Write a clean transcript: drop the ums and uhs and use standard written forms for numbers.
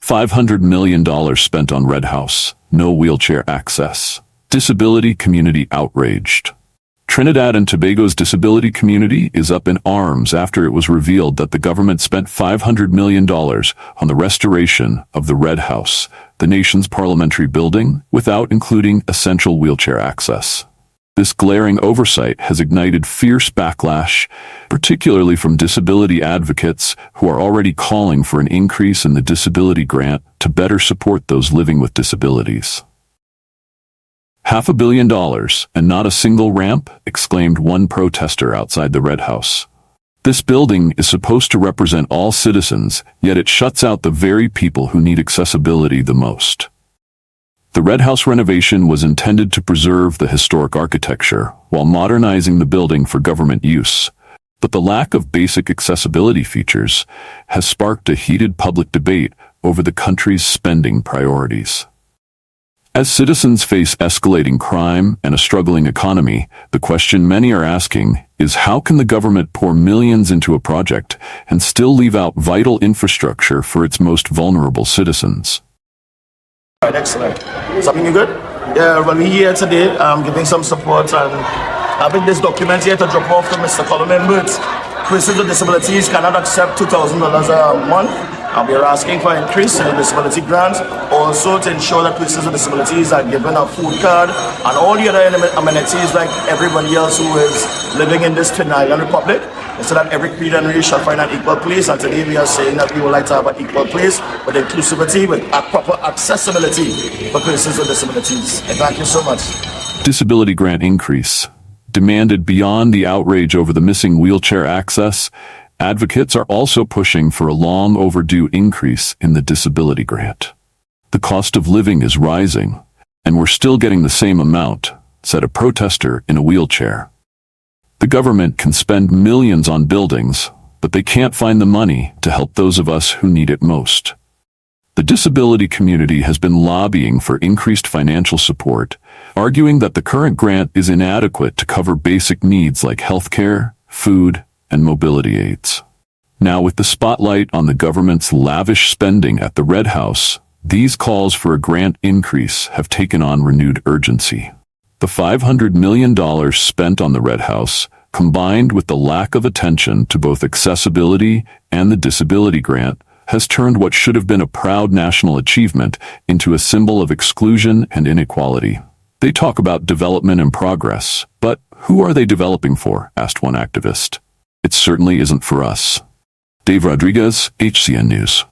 $500 million spent on Red House, no wheelchair access. Disability community outraged. Trinidad and Tobago's disability community is up in arms after it was revealed that the government spent $500 million on the restoration of the Red House, the nation's parliamentary building, without including essential wheelchair access. This glaring oversight has ignited fierce backlash, particularly from disability advocates who are already calling for an increase in the disability grant to better support those living with disabilities. $500 million and not a single ramp, exclaimed one protester outside the Red House. This building is supposed to represent all citizens, yet it shuts out the very people who need accessibility the most. The Red House renovation was intended to preserve the historic architecture while modernizing the building for government use, but the lack of basic accessibility features has sparked a heated public debate over the country's spending priorities. As citizens face escalating crime and a struggling economy, the question many are asking is how can the government pour millions into a project and still leave out vital infrastructure for its most vulnerable citizens? All right, excellent. Something you good? Yeah, well, we're here today giving some support and having this document here to drop off to Mr. Coleman Boots. Persons with disabilities cannot accept $2,000 a month. We are asking for an increase in the disability grants, also to ensure that persons with disabilities are given a food card and all the other amenities like everybody else who is living in this Twin Island Republic, so that every creed and race shall find an equal place. And today we are saying that we would like to have an equal place with inclusivity, with a proper accessibility for persons with disabilities. And thank you so much. Disability grant increase. Demanded beyond the outrage over the missing wheelchair access, advocates are also pushing for a long overdue increase in the disability grant. The cost of living is rising, and we're still getting the same amount, said a protester in a wheelchair. The government can spend millions on buildings, but they can't find the money to help those of us who need it most. The disability community has been lobbying for increased financial support, arguing that the current grant is inadequate to cover basic needs like healthcare, food, and mobility aids. Now, with the spotlight on the government's lavish spending at the Red House, these calls for a grant increase have taken on renewed urgency. The $500 million spent on the Red House, combined with the lack of attention to both accessibility and the disability grant, has turned what should have been a proud national achievement into a symbol of exclusion and inequality. They talk about development and progress, but who are they developing for? Asked one activist. It certainly isn't for us. Dave Rodriguez, HCN News.